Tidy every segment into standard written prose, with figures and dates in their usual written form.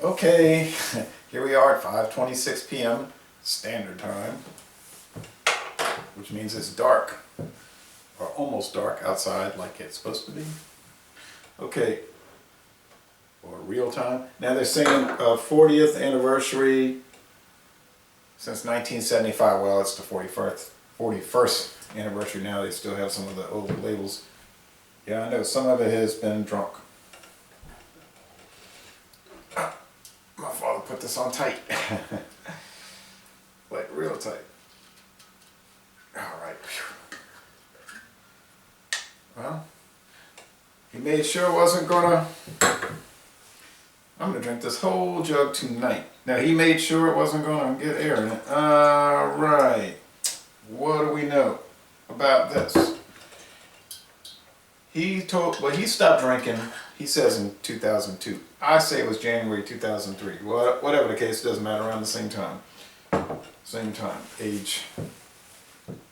Okay, here we are at 5:26 p.m. Standard Time, which means it's dark, or almost dark outside like it's supposed to be. Okay, or real time. Now they're saying 40th anniversary since 1975. Well, it's the 41st anniversary now. They still have some of the old labels. Yeah, I know some of it has been drunk. My father put this on tight. Like real tight. Alright. Well, he made sure it wasn't gonna... I'm gonna drink this whole jug tonight. Now he made sure it wasn't gonna get air in it. Alright. What do we know about this? He stopped drinking, he says in 2002. I say it was January 2003. Whatever the case, doesn't matter, around the same time. Age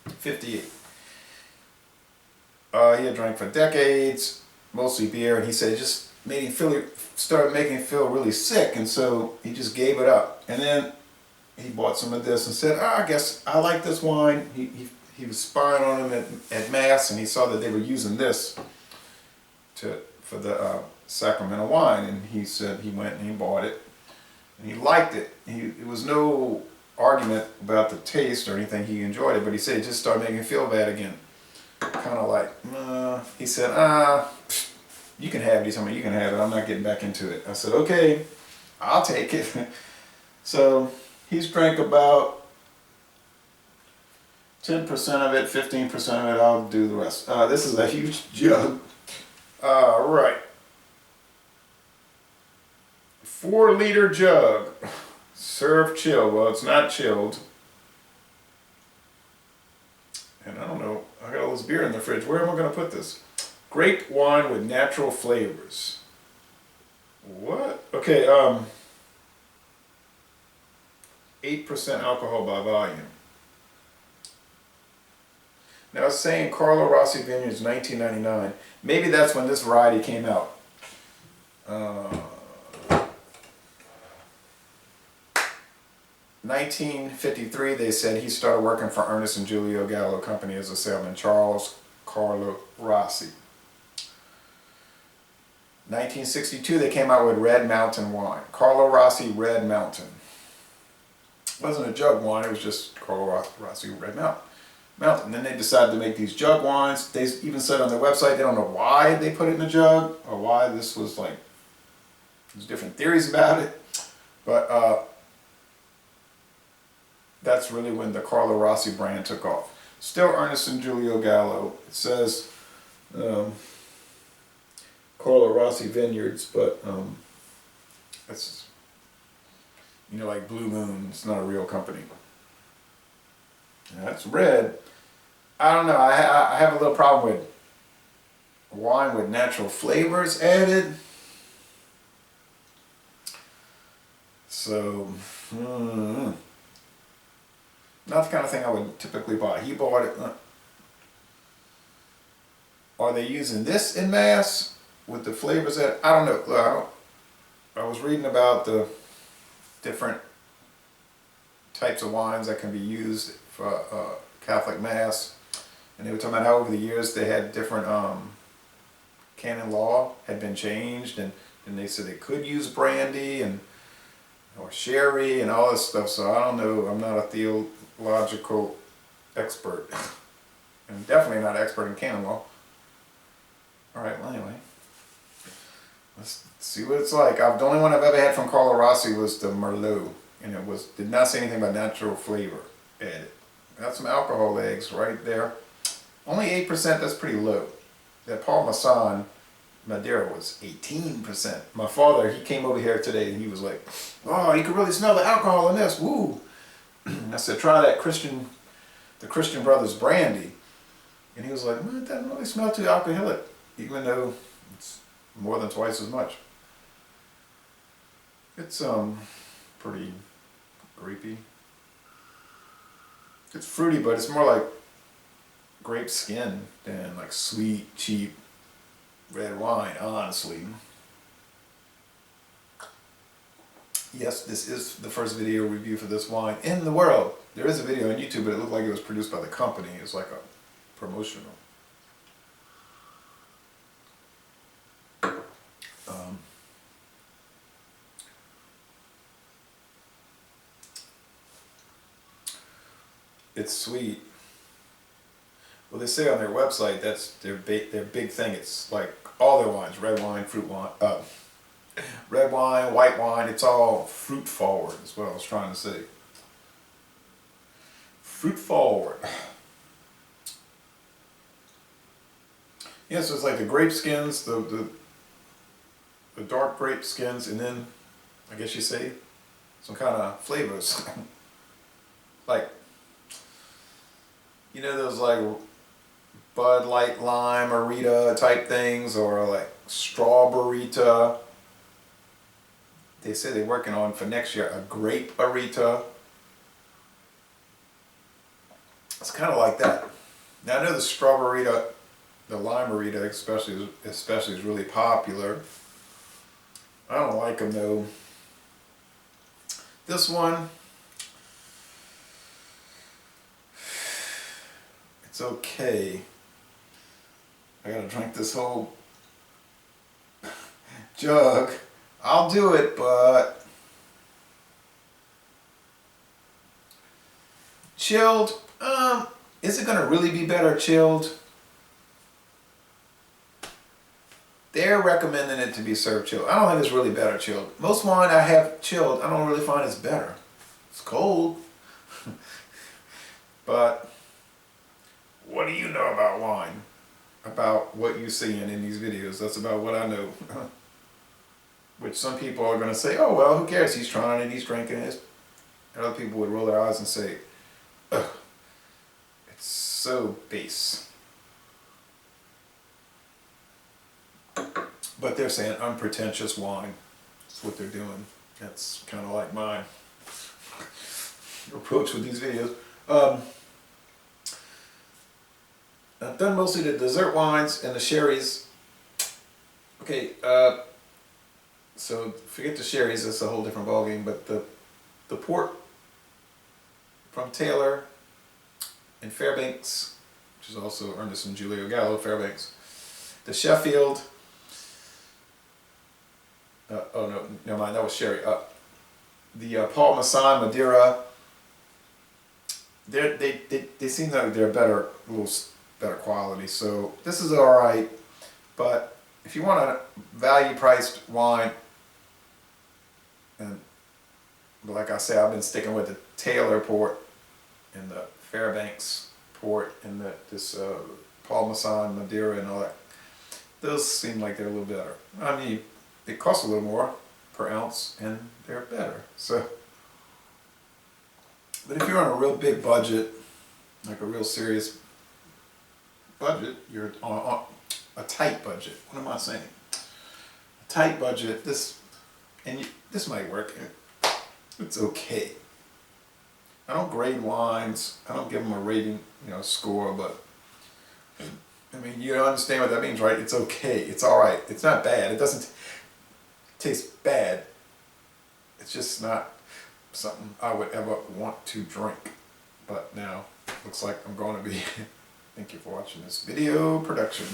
58. He had drank for decades, mostly beer, and he said it just started making him feel really sick, and so he just gave it up. And then he bought some of this and said, I guess I like this wine. He was spying on him at Mass, and he saw that they were using this for the sacramental wine, and he said he went and he bought it, and he liked it. It was no argument about the taste or anything. He enjoyed it, but he said it just started making him feel bad again. Kind of like, he said, you can have it. He told me, you can have it. I'm not getting back into it. I said, okay, I'll take it. So he's drank about 10% of it, 15% of it. I'll do the rest. This is a huge jug. Right. 4-liter jug. Serve chilled. Well, it's not chilled. And I don't know, I got all this beer in the fridge. Where am I going to put this? Grape wine with natural flavors. What? Okay, 8% alcohol by volume. Now it's saying Carlo Rossi Vineyards 1999. Maybe that's when this variety came out. 1953, they said he started working for Ernest and Julio Gallo company as a salesman. Charles Carlo Rossi. 1962, they came out with Red Mountain wine. Carlo Rossi Red Mountain. It wasn't a jug wine, it was just Carlo Rossi Red Mountain. And then they decided to make these jug wines. They even said on their website they don't know why they put it in a jug, or why this was like, there's different theories about it. But that's really when the Carlo Rossi brand took off. Still Ernest and Julio Gallo. It says Carlo Rossi Vineyards, but it's, you know, like Blue Moon. It's not a real company. That's red. I don't know. I have a little problem with wine with natural flavors added. So, not the kind of thing I would typically buy. He bought it. Are they using this in Mass with the flavors that I don't know. I was reading about the different types of wines that can be used for Catholic Mass, and they were talking about how over the years they had different canon law had been changed, and they said they could use brandy or sherry and all this stuff. So I don't know. I'm not a theological expert. I'm definitely not an expert in canon law. All right. Well, anyway, let's see what it's like. The only one I've ever had from Carlo Rossi was the Merlot, and it did not say anything about natural flavor added. Got some alcohol legs right there. Only 8%, that's pretty low. That Paul Masson Madeira was 18%. My father, he came over here today and he was like, oh, you can really smell the alcohol in this, woo. I said, try that the Christian Brothers brandy. And he was like, well, it doesn't really smell too alcoholic, even though it's more than twice as much. It's pretty grapey. It's fruity, but it's more like grape skin than like sweet, cheap red wine, honestly. Yes, this is the first video review for this wine in the world. There is a video on YouTube, but it looked like it was produced by the company. It was like a promotional. It's sweet. Well, they say on their website that's their big thing. It's like all their wines, red wine, fruit wine, red wine, white wine, it's all fruit forward is what I was trying to say. Fruit forward. Yeah, so it's like the grape skins, the dark grape skins, and then I guess you say some kind of flavors. Like, you know those like Bud Light Lime Arita type things, or like Strawberryta. They say they're working on for next year a Grape Arita. It's kind of like that. Now I know the Strawberryta, the Lime Arita especially is really popular. I don't like them though. This one, it's okay. I gotta drink this whole jug. I'll do it, but chilled, is it gonna really be better chilled? They're recommending it to be served chilled. I don't think it's really better chilled. Most wine I have chilled, I don't really find it's better. It's cold. But what do you know about wine? About what you're seeing in these videos. That's about what I know. Which some people are going to say, oh well, who cares? He's trying it, he's drinking it. And other people would roll their eyes and say, ugh, it's so base. But they're saying unpretentious wine. That's what they're doing. That's kind of like my approach with these videos. I've done mostly the dessert wines and the sherries. Okay, so forget the sherries, that's a whole different ballgame, but the port from Taylor and Fairbanks, which is also Ernest and Julio Gallo, Fairbanks. The Sheffield, oh no, never mind, that was sherry. The Paul Masson Madeira, they seem like they're better, a little better quality. So this is alright, but if you want a value priced wine, and like I say, I've been sticking with the Taylor port and the Fairbanks port and this Paul Masson Madeira and all that. Those seem like they're a little better. I mean, it costs a little more per ounce and they're better. So, but if you're on a real big budget, like a real serious budget, you're on a tight budget. What am I saying? A tight budget. This might work. It's okay. I don't grade wines. I don't give them a rating, score. But I mean, you understand what that means, right? It's okay. It's all right. It's not bad. It doesn't taste bad. It's just not something I would ever want to drink. But now, looks like I'm going to be. Thank you for watching this video production.